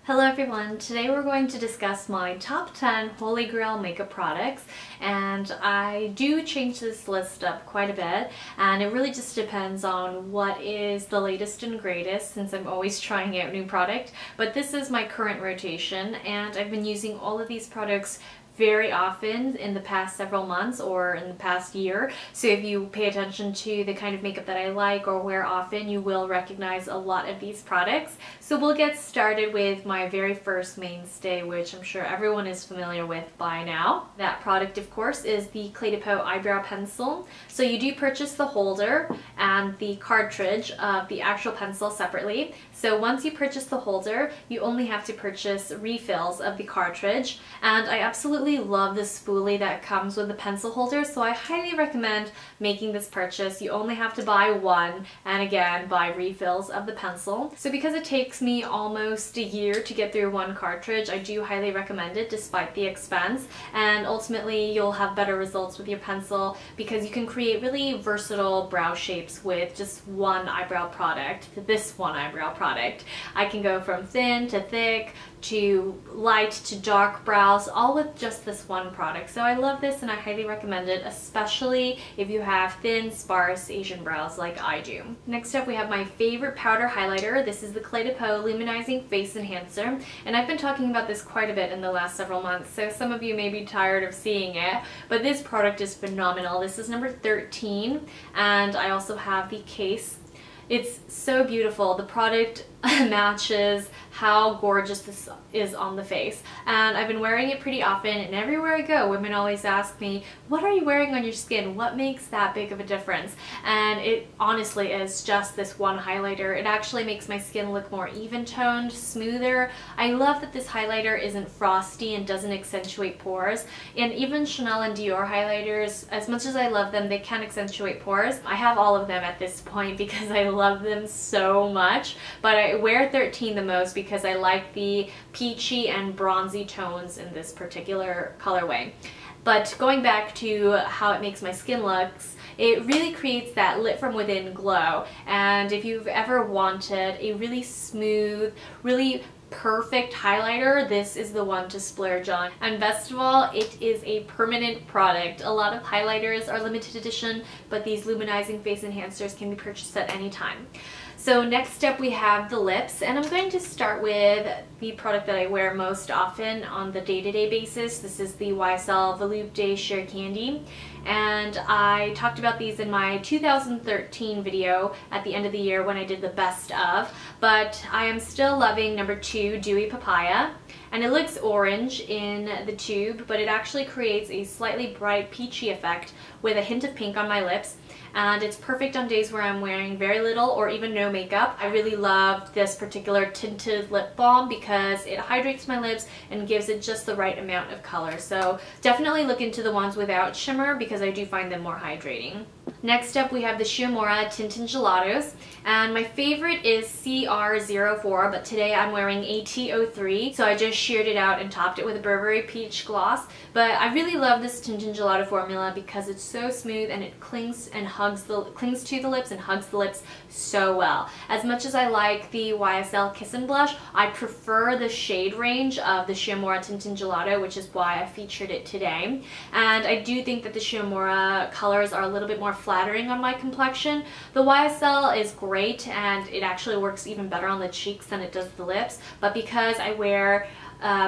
Hello everyone, today we're going to discuss my top 10 Holy Grail makeup products, and I do change this list up quite a bit, and it really just depends on what is the latest and greatest since I'm always trying out new product. But this is my current rotation, and I've been using all of these products very often in the past several months or in the past year. So if you pay attention to the kind of makeup that I like or wear often, you will recognize a lot of these products. So we'll get started with my very first mainstay, which I'm sure everyone is familiar with by now. That product, of course, is the Clé de Peau eyebrow pencil. So you do purchase the holder and the cartridge of the actual pencil separately. So once you purchase the holder, you only have to purchase refills of the cartridge, and I absolutely love the spoolie that comes with the pencil holder, so I highly recommend making this purchase. You only have to buy one, and again, buy refills of the pencil. So because it takes me almost a year to get through one cartridge, I do highly recommend it despite the expense, and ultimately you'll have better results with your pencil because you can create really versatile brow shapes with just one eyebrow product, this one eyebrow product. I can go from thin to thick to light to dark brows, all with just this one product. So I love this and I highly recommend it, especially if you have thin, sparse Asian brows like I do. Next up we have my favorite powder highlighter. This is the Clé de Peau Luminizing Face Enhancer, and I've been talking about this quite a bit in the last several months, so some of you may be tired of seeing it, but this product is phenomenal. This is number 13, and I also have the case. It's so beautiful. The product matches how gorgeous this is on the face, and I've been wearing it pretty often, and everywhere I go women always ask me, what are you wearing on your skin? What makes that big of a difference? And it honestly is just this one highlighter. It actually makes my skin look more even toned, smoother. I love that this highlighter isn't frosty and doesn't accentuate pores, and even Chanel and Dior highlighters, as much as I love them, they can accentuate pores. I have all of them at this point because I love them so much, but I wear 13 the most because I like the peachy and bronzy tones in this particular colorway. But going back to how it makes my skin looks, it really creates that lit from within glow. And if you've ever wanted a really smooth, really perfect highlighter, this is the one to splurge on. And best of all, it is a permanent product. A lot of highlighters are limited edition, but these luminizing face enhancers can be purchased at any time. So next up we have the lips, and I'm going to start with the product that I wear most often on the day-to-day basis. This is the YSL Volupté Sheer Candy, and I talked about these in my 2013 video at the end of the year when I did the best of, but I am still loving number 2, Dewy Papaya. And it looks orange in the tube, but it actually creates a slightly bright peachy effect with a hint of pink on my lips. And it's perfect on days where I'm wearing very little or even no makeup. I really love this particular tinted lip balm because it hydrates my lips and gives it just the right amount of color. So definitely look into the ones without shimmer because I do find them more hydrating. Next up we have the Shiomura Tintin Gelatos, and my favorite is CR04, but today I'm wearing AT03, so I just sheared it out and topped it with a Burberry Peach Gloss. But I really love this Tintin Gelato formula because it's so smooth and it clings to the lips and hugs the lips so well. As much as I like the YSL Kiss and Blush, I prefer the shade range of the Shiomura Tintin Gelato, which is why I featured it today. And I do think that the Shiomura colors are a little bit more flattering on my complexion. The YSL is great and it actually works even better on the cheeks than it does the lips, but because I wear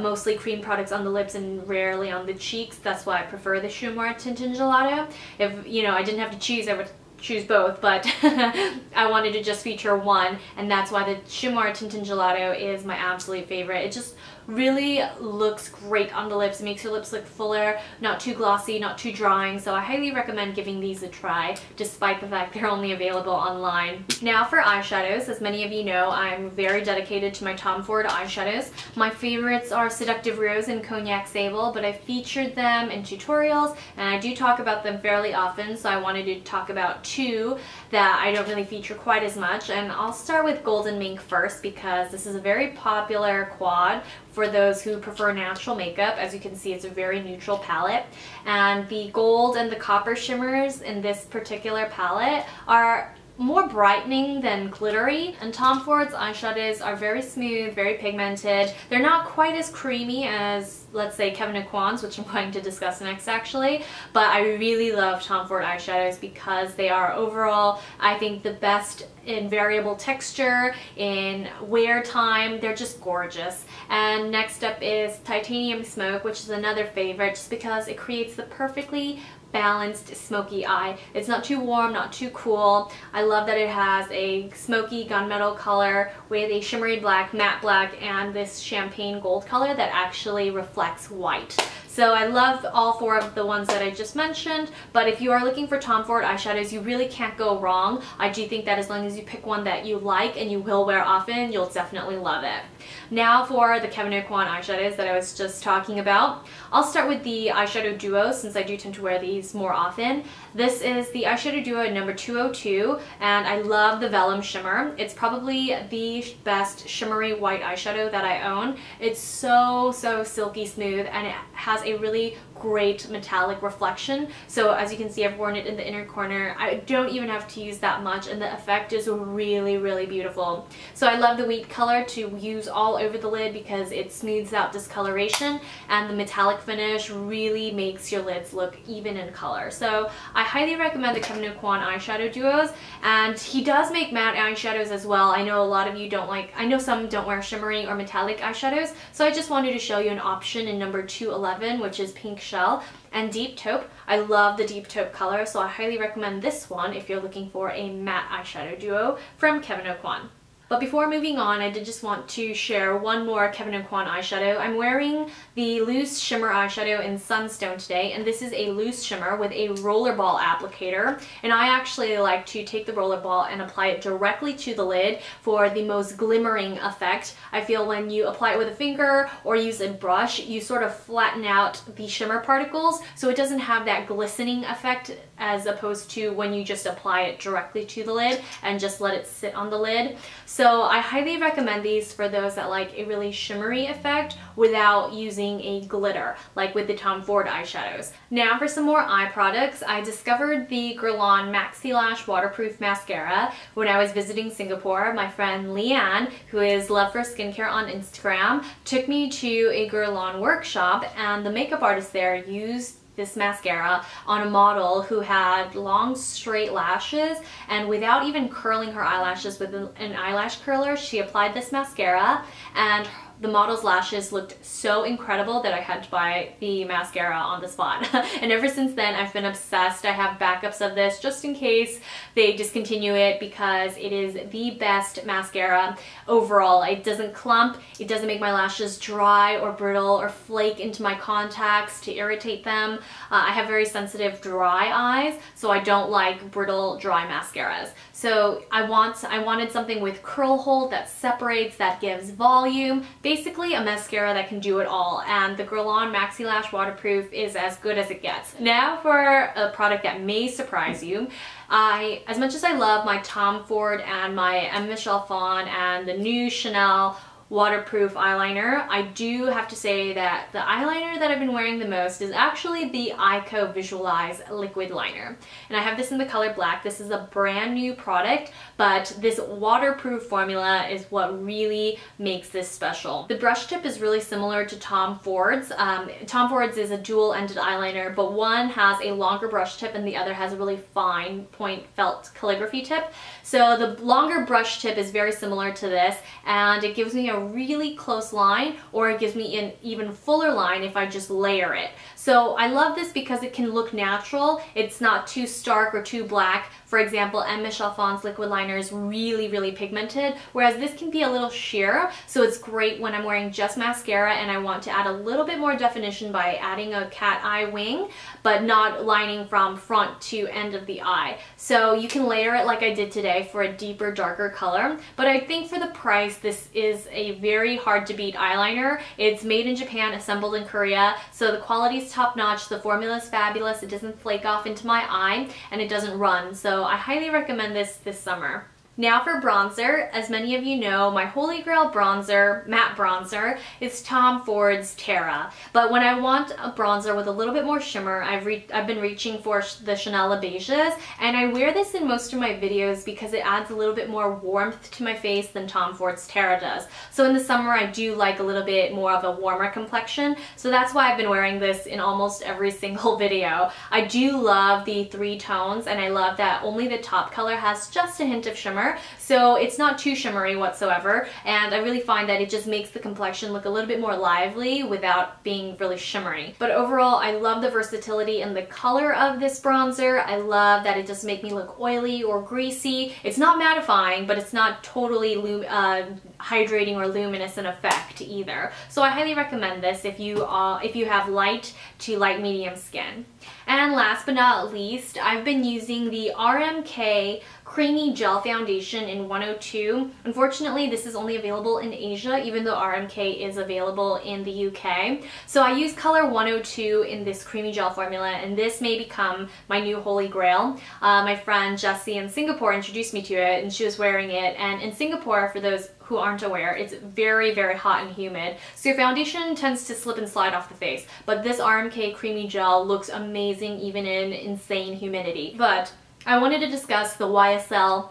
mostly cream products on the lips and rarely on the cheeks, that's why I prefer the Shiomura Tintin Gelato. If I didn't have to choose, I would choose both, but I wanted to just feature one, and that's why the Shiomura Tintin Gelato is my absolute favorite. It just really looks great on the lips. It makes your lips look fuller, not too glossy, not too drying, so I highly recommend giving these a try, despite the fact they're only available online. Now for eyeshadows, as many of you know, I'm very dedicated to my Tom Ford eyeshadows. My favorites are Seductive Rose and Cognac Sable, but I featured them in tutorials, and I do talk about them fairly often, so I wanted to talk about two that I don't really feature quite as much. And I'll start with Golden Mink first because this is a very popular quad for those who prefer natural makeup. As you can see, it's a very neutral palette, and the gold and the copper shimmers in this particular palette are more brightening than glittery, and Tom Ford's eyeshadows are very smooth, very pigmented. They're not quite as creamy as, let's say, Kevyn Aucoin's, which I'm going to discuss next actually, but I really love Tom Ford eyeshadows because they are overall, I think, the best in variable texture, in wear time. They're just gorgeous. And next up is Titanium Smoke, which is another favorite just because it creates the perfectly balanced smoky eye. It's not too warm, not too cool. I love that it has a smoky gunmetal color with a shimmery black, matte black, and this champagne gold color that actually reflects white. So I love all four of the ones that I just mentioned, but if you are looking for Tom Ford eyeshadows, you really can't go wrong. I do think that as long as you pick one that you like and you will wear often, you'll definitely love it. Now for the Kevyn Aucoin eyeshadows that I was just talking about. I'll start with the eyeshadow duo since I do tend to wear these more often. This is the eyeshadow duo number 202, and I love the Vellum Shimmer. It's probably the best shimmery white eyeshadow that I own. It's so silky smooth, and it has a really great metallic reflection. So as you can see, I've worn it in the inner corner. I don't even have to use that much, and the effect is really beautiful. So I love the wheat color to use all over the lid because it smooths out discoloration, and the metallic finish really makes your lids look even in color. So I highly recommend the Kevyn Aucoin eyeshadow duos, and he does make matte eyeshadows as well. I know a lot of you don't like, I know some don't wear shimmery or metallic eyeshadows, so I just wanted to show you an option in number 211, which is Pink Shell and Deep Taupe. I love the Deep Taupe color, so I highly recommend this one if you're looking for a matte eyeshadow duo from Kevyn Aucoin. But before moving on, I did just want to share one more Kevyn Aucoin eyeshadow. I'm wearing the loose shimmer eyeshadow in Sunstone today, and this is a loose shimmer with a rollerball applicator. And I actually like to take the rollerball and apply it directly to the lid for the most glimmering effect. I feel when you apply it with a finger or use a brush, you sort of flatten out the shimmer particles, so it doesn't have that glistening effect as opposed to when you just apply it directly to the lid and just let it sit on the lid. So I highly recommend these for those that like a really shimmery effect without using a glitter, like with the Tom Ford eyeshadows. Now for some more eye products, I discovered the Grail Maxi Lash Waterproof Mascara when I was visiting Singapore. My friend Leanne, who is Love for Skincare on Instagram, took me to a Grail workshop, and the makeup artist there used this mascara on a model who had long straight lashes, and without even curling her eyelashes with an eyelash curler, she applied this mascara, and the model's lashes looked so incredible that I had to buy the mascara on the spot. And ever since then, I've been obsessed. I have backups of this just in case they discontinue it because it is the best mascara overall. It doesn't clump, it doesn't make my lashes dry or brittle or flake into my contacts to irritate them. I have very sensitive dry eyes, so I don't like brittle, dry mascaras. So I wanted something with curl hold that separates, that gives volume. Basically a mascara that can do it all, and the Grail Maxi Lash Waterproof is as good as it gets. Now for a product that may surprise you. As much as I love my Tom Ford and my M. Michel Fawn and the new Chanel waterproof eyeliner, I do have to say that the eyeliner that I've been wearing the most is actually the Eyeko Visualize liquid liner. And I have this in the color black. This is a brand new product, but this waterproof formula is what really makes this special. The brush tip is really similar to Tom Ford's. Tom Ford's is a dual-ended eyeliner, but one has a longer brush tip and the other has a really fine point felt calligraphy tip. So the longer brush tip is very similar to this, and it gives me a really close line, or it gives me an even fuller line if I just layer it. So I love this because it can look natural. It's not too stark or too black. For example, M. Michel Fawn's liquid liner is really pigmented, whereas this can be a little sheer, so it's great when I'm wearing just mascara and I want to add a little bit more definition by adding a cat eye wing, but not lining from front to end of the eye. So you can layer it like I did today for a deeper, darker color, but I think for the price, this is a very hard to beat eyeliner. It's made in Japan, assembled in Korea, so the quality is top notch, the formula is fabulous, it doesn't flake off into my eye, and it doesn't run, so I highly recommend this summer. Now for bronzer, as many of you know, my Holy Grail bronzer, matte bronzer, is Tom Ford's Terra. But when I want a bronzer with a little bit more shimmer, I've been reaching for the Chanel Beiges, and I wear this in most of my videos because it adds a little bit more warmth to my face than Tom Ford's Terra does. So in the summer, I do like a little bit more of a warmer complexion, so that's why I've been wearing this in almost every single video. I do love the 3 tones, and I love that only the top color has just a hint of shimmer, so it's not too shimmery whatsoever, and I really find that it just makes the complexion look a little bit more lively without being really shimmery. But overall, I love the versatility and the color of this bronzer. I love that it doesn't make me look oily or greasy. It's not mattifying, but it's not totally hydrating or luminous in effect either. So I highly recommend this if you have light to light medium skin. And last but not least, I've been using the RMK Creamy Gel Foundation in 102. Unfortunately, this is only available in Asia, even though RMK is available in the UK. So I use color 102 in this creamy gel formula, and this may become my new Holy Grail. My friend Jessie in Singapore introduced me to it, and she was wearing it. And in Singapore, for those who aren't aware, it's very, very hot and humid, so your foundation tends to slip and slide off the face. But this RMK Creamy Gel looks amazing even in insane humidity. But I wanted to discuss the YSL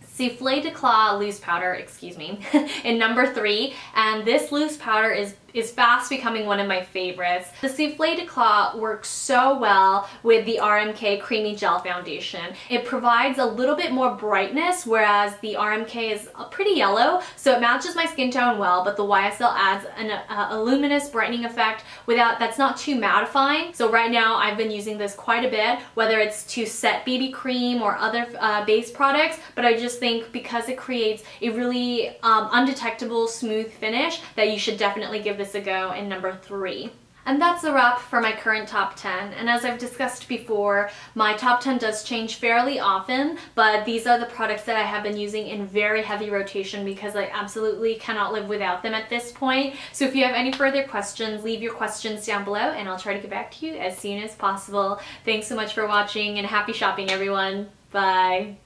Soufflé d'Eclat loose powder, excuse me, in number 3, and this loose powder is fast becoming one of my favorites. The Soufflé d'Eclat works so well with the RMK Creamy Gel Foundation. It provides a little bit more brightness, whereas the RMK is pretty yellow, so it matches my skin tone well, but the YSL adds a luminous brightening effect that's not too mattifying. So right now I've been using this quite a bit, whether it's to set BB cream or other base products, but I just think because it creates a really undetectable smooth finish that you should definitely give this a go in number 3. And that's a wrap for my current top 10. And as I've discussed before, my top 10 does change fairly often, but these are the products that I have been using in very heavy rotation because I absolutely cannot live without them at this point. So if you have any further questions, leave your questions down below and I'll try to get back to you as soon as possible. Thanks so much for watching and happy shopping, everyone. Bye.